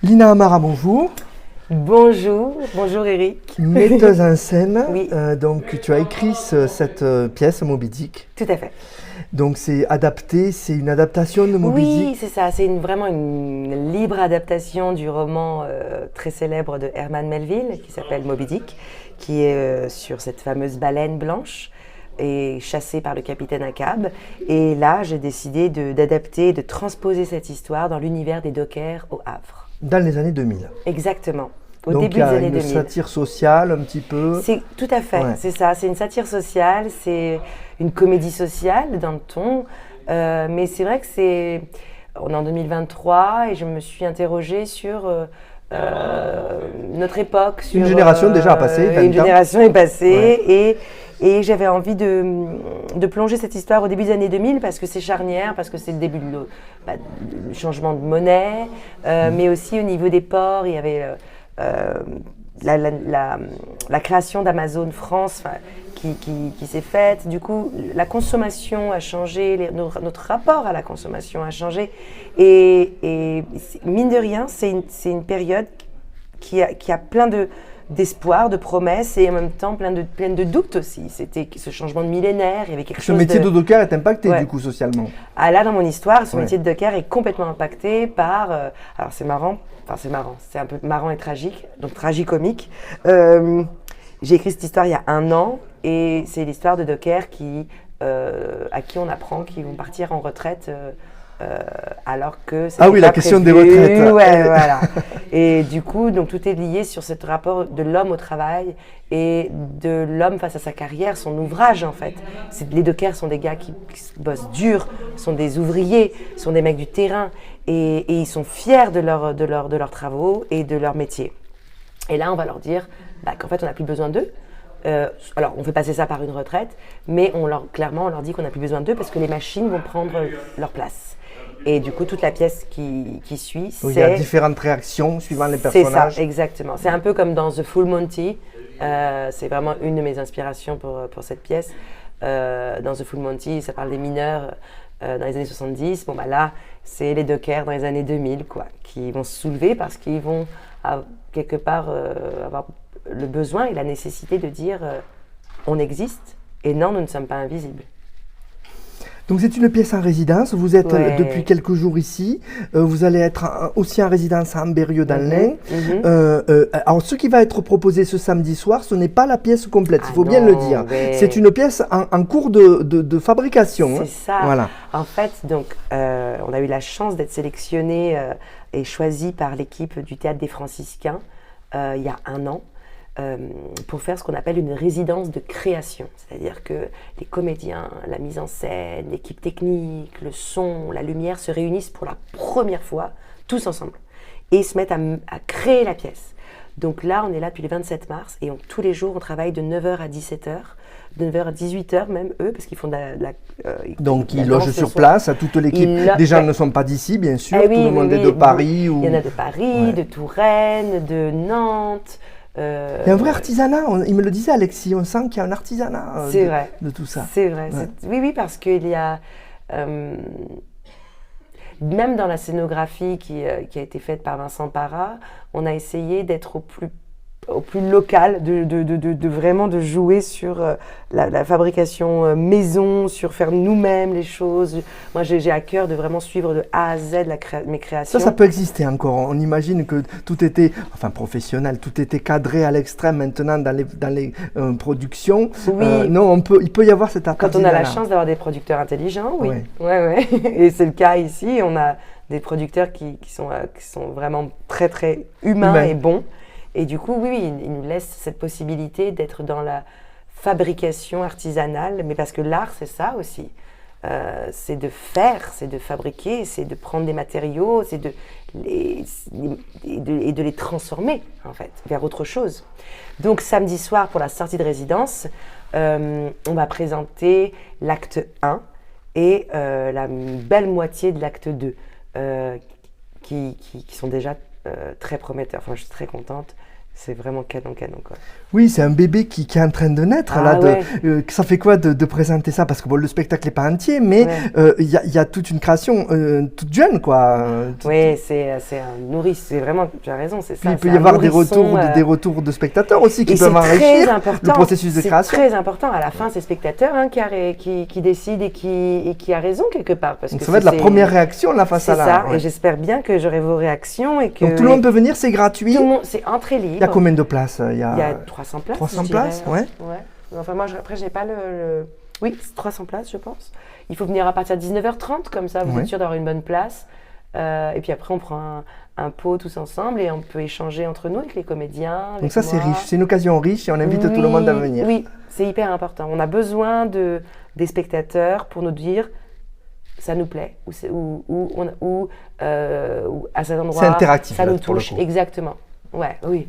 Lina Amara, bonjour. Bonjour Eric. Metteuse en scène, Oui. Donc tu as écrit cette pièce, Moby Dick. Tout à fait. Donc c'est adapté, c'est une adaptation de Moby Oui, Dick. c'est ça. C'est vraiment une libre adaptation du roman très célèbre de Herman Melville qui s'appelle Moby Dick, qui est sur cette fameuse baleine blanche et chassée par le capitaine Ahab. Et là, j'ai décidé d'adapter, de transposer cette histoire dans l'univers des dockers au Havre. Dans les années 2000. Exactement. Au Donc début il y des a années une 2000. satire sociale un petit peu. C'est tout à fait, Ouais. c'est ça. C'est une satire sociale, c'est une comédie sociale d'un ton, mais c'est vrai que on est en 2023 et je me suis interrogée sur notre époque, sur Une génération déjà a passé, 20 une ans. génération est passée Ouais. et j'avais envie de plonger cette histoire au début des années 2000 parce que c'est charnière, parce que c'est le début du changement de monnaie, mais aussi au niveau des ports, il y avait la création d'Amazon France qui s'est faite. Du coup, la consommation a changé, notre rapport à la consommation a changé. Et mine de rien, c'est une période qui a plein d'espoir, de promesses et en même temps plein de doutes aussi. C'était ce changement de millénaire, il y avait quelque Ce chose métier de docker est impacté Ouais. du coup socialement. Ah là, dans mon histoire, ce Ouais. métier de docker est complètement impacté par... alors c'est marrant, c'est un peu marrant et tragique, donc tragicomique. J'ai écrit cette histoire il y a 1 an et c'est l'histoire de dockers à qui on apprend qu'ils vont partir en retraite alors que c'était Ah oui, la pas question prévu. des retraites. Ouais, voilà. Et du coup, donc tout est lié sur ce rapport de l'homme au travail et de l'homme face à sa carrière, son ouvrage en fait. Les dockers sont des gars qui bossent dur, sont des ouvriers, sont des mecs du terrain et ils sont fiers de leurs travaux et de leur métier. Et là, on va leur dire qu'en fait, on n'a plus besoin d'eux. Alors, on fait passer ça par une retraite, mais clairement, on leur dit qu'on n'a plus besoin d'eux parce que les machines vont prendre leur place. Et du coup, toute la pièce qui suit, Donc, il y a différentes réactions suivant les personnages. C'est ça, exactement. C'est un peu comme dans The Full Monty. C'est vraiment une de mes inspirations pour cette pièce. Dans The Full Monty, ça parle des mineurs dans les années 70. Bon, là, c'est les dockers dans les années 2000, quoi, qui vont se soulever parce qu'ils vont quelque part avoir le besoin et la nécessité de dire on existe et non, nous ne sommes pas invisibles. Donc c'est une pièce en résidence, vous êtes Ouais. depuis quelques jours ici, vous allez être aussi en résidence à Ambérieu dans l'Ain. Alors ce qui va être proposé ce samedi soir, ce n'est pas la pièce complète, il faut bien le dire. Mais... C'est une pièce en cours de fabrication. C'est ça. Voilà. En fait, donc, on a eu la chance d'être sélectionné et choisi par l'équipe du Théâtre des Franciscains il y a 1 an. Pour faire ce qu'on appelle une résidence de création. C'est-à-dire que les comédiens, la mise en scène, l'équipe technique, le son, la lumière se réunissent pour la première fois, tous ensemble, et se mettent à créer la pièce. Donc là, on est là depuis le 27 mars, et tous les jours, on travaille de 9h à 17h, de 9h à 18h même, eux, parce qu'ils font Donc ils la logent danse sur le soir. place, à toute l'équipe. Des gens ne sont pas d'ici, bien sûr, Eh oui, tout le monde est de Paris. Il y en a de Paris, Ouais. de Touraine, de Nantes. Il y a un vrai artisanat, il me le disait Alexis, on sent qu'il y a un artisanat C'est vrai. de tout ça. C'est vrai. Ouais. Oui, parce qu'il y a... même dans la scénographie qui a été faite par Vincent Parra, on a essayé d'être au plus local, de vraiment de jouer sur la fabrication maison, sur faire nous-mêmes les choses. Moi, j'ai à cœur de vraiment suivre de A à Z mes créations. Ça peut exister encore. On imagine que tout était, professionnel, tout était cadré à l'extrême maintenant dans les productions. Oui. Non, il peut y avoir cet Quand on a la artisanat. chance d'avoir des producteurs intelligents, oui. Ouais. Et c'est le cas ici. On a des producteurs qui sont vraiment très, très humains et bons. Et du coup, oui, ils nous laissent cette possibilité d'être dans la fabrication artisanale, mais parce que l'art, c'est ça aussi. C'est de faire, c'est de fabriquer, c'est de prendre des matériaux, c'est de les transformer, en fait, vers autre chose. Donc, samedi soir, pour la sortie de résidence, on va présenter l'acte 1 et la belle moitié de l'acte 2, qui sont déjà très prometteurs. Enfin, je suis très contente. C'est vraiment canon, quoi. Oui, c'est un bébé qui est en train de naître. Ah, là, ouais. Ça fait quoi de présenter ça? Parce que bon, le spectacle n'est pas entier, mais il y a toute une création toute jeune, quoi. Oui, c'est un nourrice. C'est vraiment, tu as raison, c'est ça. Puis il peut y avoir des retours de spectateurs aussi qui peuvent enrichir le processus de création. C'est très important. À la fin, c'est le spectateur qui décide et qui a raison quelque part. Parce Donc que ça va être la première réaction là face à là. C'est ça, et j'espère bien que j'aurai vos réactions. Et que donc tout le monde peut venir, c'est gratuit. Tout le monde, c'est entrée libre. Il y a combien de places? Il y a 300 places. 300 places, ouais. Enfin, moi, après, je n'ai pas le... Oui, c'est 300 places, je pense. Il faut venir à partir de 19h30, comme ça, vous êtes sûr d'avoir une bonne place. Et puis après, on prend un pot tous ensemble et on peut échanger entre nous avec les comédiens. Donc ça, c'est riche. C'est une occasion riche et on invite tout le monde à venir. Oui, c'est hyper important. On a besoin des spectateurs pour nous dire ça nous plaît ou à cet endroit, c'est interactif, ça là, nous pour le touche. coup. Exactement. Ouais, oui.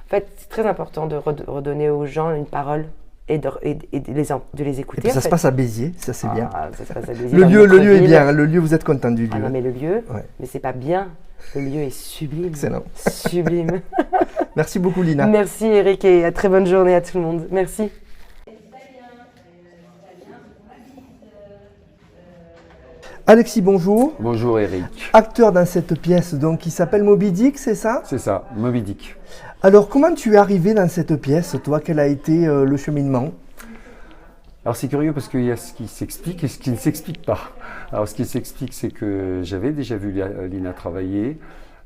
En fait, c'est très important de redonner aux gens une parole et de les écouter. Et puis ça se passe à Béziers, ça c'est bien. Ça se passe à Béziers, le lieu est bien, le lieu, vous êtes content du lieu. Ah non, mais le lieu, mais c'est pas bien. Le lieu est sublime. Excellent. Sublime. Merci beaucoup, Lina. Merci, Eric, et à très bonne journée à tout le monde. Merci. Alexis, bonjour. Bonjour Eric. Acteur dans cette pièce donc, qui s'appelle Moby Dick, c'est ça? C'est ça, Moby Dick. Alors, comment tu es arrivé dans cette pièce, toi? Quel a été le cheminement? Alors c'est curieux parce qu'il y a ce qui s'explique et ce qui ne s'explique pas. Alors ce qui s'explique, c'est que j'avais déjà vu Lina travailler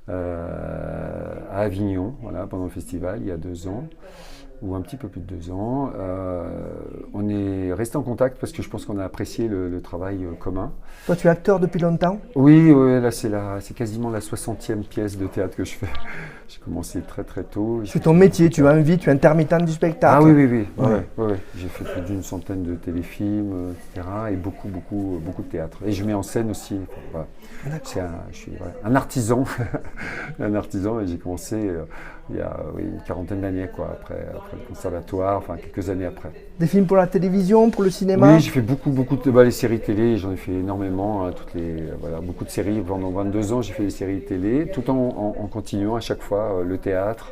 à Avignon, voilà, pendant le festival, il y a 2 ans, ou un petit peu plus de 2 ans. On est resté en contact parce que je pense qu'on a apprécié le travail commun. Toi, tu es acteur depuis longtemps? Oui, là c'est quasiment la 60e pièce de théâtre que je fais. J'ai commencé très très tôt. C'est ton métier, tu as envie, tu es intermittent du spectacle. Ah oui. Ouais. J'ai fait plus d'une centaine de téléfilms, etc. Et beaucoup de théâtre. Et je mets en scène aussi. Voilà. Je suis un artisan, un artisan, et j'ai commencé il y a une quarantaine d'années, quoi, après le conservatoire, enfin quelques années après. Des films pour la télévision, pour le cinéma? Oui, j'ai fait beaucoup de les séries télé, j'en ai fait énormément, beaucoup de séries. Pendant 22 ans, j'ai fait des séries télé, tout en continuant à chaque fois le théâtre,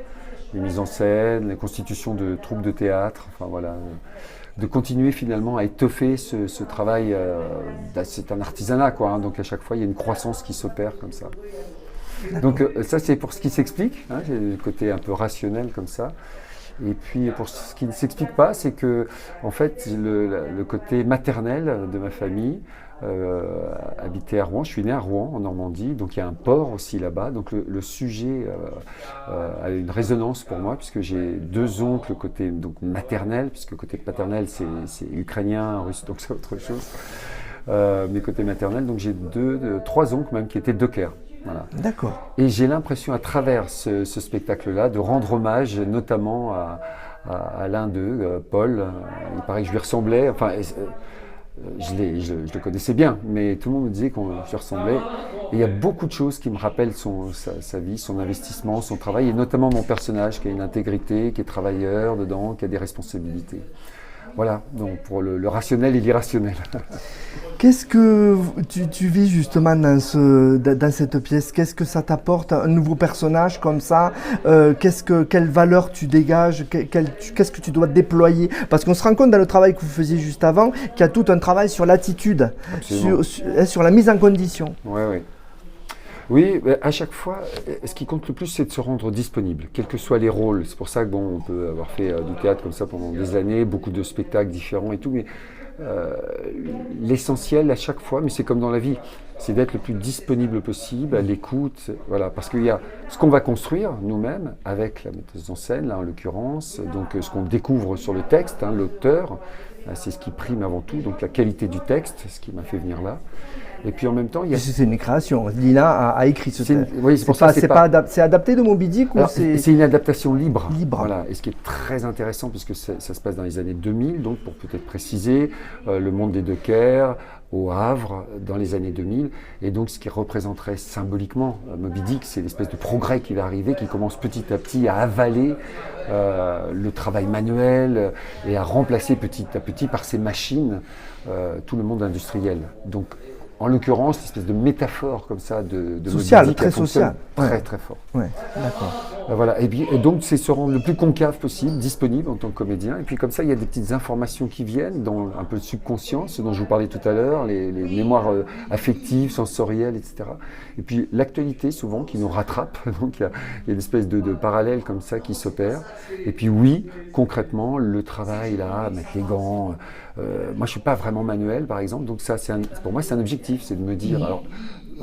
les mises en scène, la constitution de troupes de théâtre, enfin voilà. De continuer finalement à étoffer ce travail, c'est un artisanat quoi, hein, donc à chaque fois il y a une croissance qui s'opère comme ça. Donc ça c'est pour ce qui s'explique, hein, j'ai le côté un peu rationnel comme ça. Et puis pour ce qui ne s'explique pas, c'est que en fait le côté maternel de ma famille habitait à Rouen. Je suis né à Rouen en Normandie, donc il y a un port aussi là-bas. Donc le sujet a une résonance pour moi puisque j'ai 2 oncles côté donc maternel, puisque côté paternel c'est ukrainien, russe, donc c'est autre chose. Mais côté maternel, donc j'ai 3 oncles même qui étaient dockers. Voilà. D'accord. Et j'ai l'impression à travers ce spectacle-là de rendre hommage notamment à l'un d'eux, Paul. Il paraît que je lui ressemblais. Enfin, je le connaissais bien, mais tout le monde me disait qu'on lui ressemblait. Et il y a beaucoup de choses qui me rappellent sa vie, son investissement, son travail, et notamment mon personnage qui a une intégrité, qui est travailleur dedans, qui a des responsabilités. Voilà, donc pour le rationnel et l'irrationnel. Qu'est-ce que tu vis justement dans cette pièce? Qu'est-ce que ça t'apporte, un nouveau personnage comme ça? Quelle valeur tu dégages? Qu'est-ce que tu dois déployer? Parce qu'on se rend compte dans le travail que vous faisiez juste avant qu'il y a tout un travail sur l'attitude, sur la mise en condition. Oui. Oui, à chaque fois, ce qui compte le plus, c'est de se rendre disponible, quels que soient les rôles. C'est pour ça que on peut avoir fait du théâtre comme ça pendant des années, beaucoup de spectacles différents et tout, mais l'essentiel à chaque fois, mais c'est comme dans la vie, c'est d'être le plus disponible possible, à l'écoute, voilà, parce qu'il y a ce qu'on va construire nous-mêmes avec la metteuse en scène, là en l'occurrence, donc ce qu'on découvre sur le texte, hein, l'auteur, c'est ce qui prime avant tout, donc la qualité du texte, ce qui m'a fait venir là. Et puis en même temps, il y a... C'est une création. Lina a écrit ce texte. Oui, c'est pour ça. C'est adapté de Moby Dick ou c'est une adaptation libre. Voilà. Et ce qui est très intéressant, puisque ça se passe dans les années 2000, donc pour peut-être préciser, le monde des dockers, au Havre, dans les années 2000. Et donc ce qui représenterait symboliquement Moby Dick, c'est l'espèce de progrès qui va arriver, qui commence petit à petit à avaler le travail manuel et à remplacer petit à petit par ces machines tout le monde industriel. Donc en l'occurrence, une espèce de métaphore comme ça de social, Moby Dick, très social, très très fort. Ouais, d'accord. Voilà. Et donc, c'est se rendre le plus concave possible, disponible en tant que comédien. Et puis comme ça, il y a des petites informations qui viennent dans un peu le subconscient, ce dont je vous parlais tout à l'heure, les mémoires affectives, sensorielles, etc. Et puis l'actualité, souvent, qui nous rattrape. Donc il y a une espèce de parallèle comme ça qui s'opère. Et puis oui, concrètement, le travail là, mettre les gants. Moi, je ne suis pas vraiment manuel, par exemple. Donc ça, pour moi, c'est un objectif, c'est de me dire... Alors,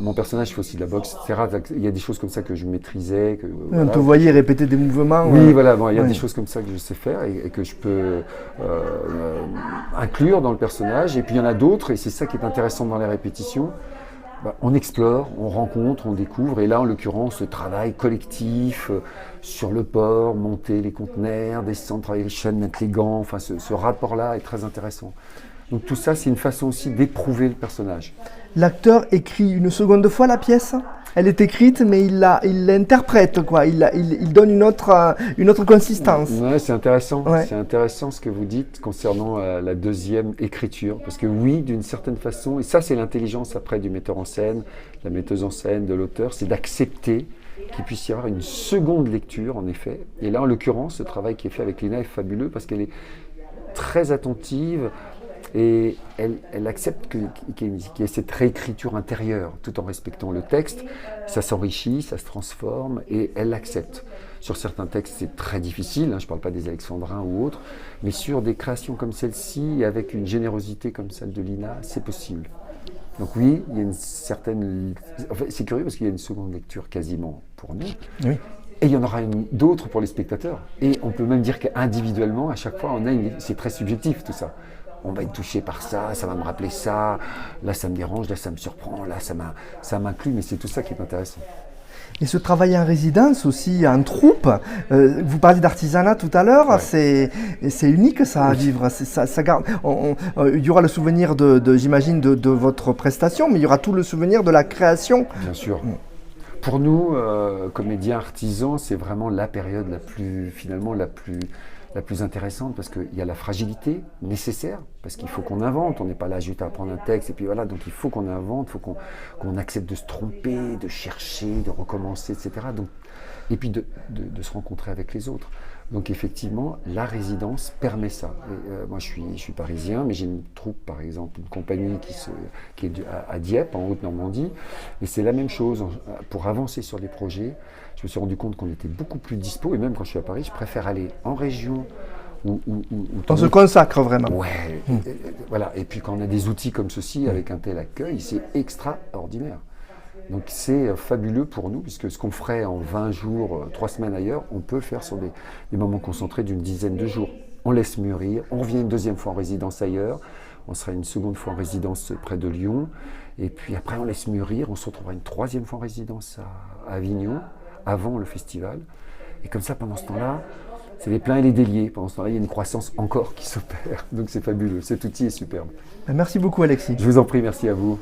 mon personnage fait aussi de la boxe, etc. Il y a des choses comme ça que je maîtrisais. On te voyait répéter des mouvements. Oui, voilà, bon, il y a des choses comme ça que je sais faire et que je peux inclure dans le personnage. Et puis il y en a d'autres, et c'est ça qui est intéressant dans les répétitions. On explore, on rencontre, on découvre. Et là, en l'occurrence, le travail collectif sur le port, monter les conteneurs, descendre, travailler les chaînes, mettre les gants. Enfin, ce rapport-là est très intéressant. Donc tout ça, c'est une façon aussi d'éprouver le personnage. L'acteur écrit une seconde fois la pièce. Elle est écrite, mais il l'interprète, quoi. Il donne une autre consistance. Ouais, c'est intéressant. Ouais. C'est intéressant ce que vous dites concernant la deuxième écriture. Parce que oui, d'une certaine façon, et ça c'est l'intelligence après du metteur en scène, la metteuse en scène, de l'auteur, c'est d'accepter qu'il puisse y avoir une seconde lecture, en effet. Et là, en l'occurrence, ce travail qui est fait avec Lina est fabuleux parce qu'elle est très attentive. Et elle accepte qu'il y ait cette réécriture intérieure, tout en respectant le texte. Ça s'enrichit, ça se transforme, et elle l'accepte. Sur certains textes, c'est très difficile, je ne parle pas des alexandrins ou autres, mais sur des créations comme celle-ci, avec une générosité comme celle de Lina, c'est possible. Donc oui, il y a une certaine... Enfin, c'est curieux parce qu'il y a une seconde lecture quasiment pour nous. Oui. Et il y en aura d'autres pour les spectateurs. Et on peut même dire qu'individuellement, à chaque fois, c'est très subjectif tout ça. On va être touché par ça, ça va me rappeler ça, là ça me dérange, là ça me surprend, là ça m'inclut, mais c'est tout ça qui est intéressant. Et ce travail en résidence aussi, en troupe, vous parliez d'artisanat tout à l'heure, Ouais. c'est unique ça à vivre. Ça garde, il y aura le souvenir j'imagine, de votre prestation, mais il y aura tout le souvenir de la création. Bien sûr. Pour nous, comédiens artisans, c'est vraiment la période la plus intéressante parce qu'il y a la fragilité nécessaire, parce qu'il faut qu'on invente, on n'est pas là juste à apprendre un texte et puis voilà, donc il faut qu'on invente, il faut qu'on accepte de se tromper, de chercher, de recommencer, etc. Donc, et puis de se rencontrer avec les autres. Donc effectivement, la résidence permet ça. Et, moi je suis parisien, mais j'ai une troupe par exemple, une compagnie qui est à Dieppe, en Haute-Normandie, et c'est la même chose. Pour avancer sur des projets, je me suis rendu compte qu'on était beaucoup plus dispo, et même quand je suis à Paris, je préfère aller en région où On se consacre vraiment. Ouais, voilà. Et puis quand on a des outils comme ceci, avec un tel accueil, c'est extraordinaire. Donc c'est fabuleux pour nous, puisque ce qu'on ferait en 20 jours, 3 semaines ailleurs, on peut le faire sur des moments concentrés d'une dizaine de jours. On laisse mûrir, on revient une deuxième fois en résidence ailleurs, on sera une seconde fois en résidence près de Lyon, et puis après on laisse mûrir, on se retrouvera une troisième fois en résidence à Avignon, avant le festival. Et comme ça, pendant ce temps-là, c'est les pleins et les déliés. Pendant ce temps-là, il y a une croissance encore qui s'opère. Donc c'est fabuleux, cet outil est superbe. Merci beaucoup Alexis. Je vous en prie, merci à vous.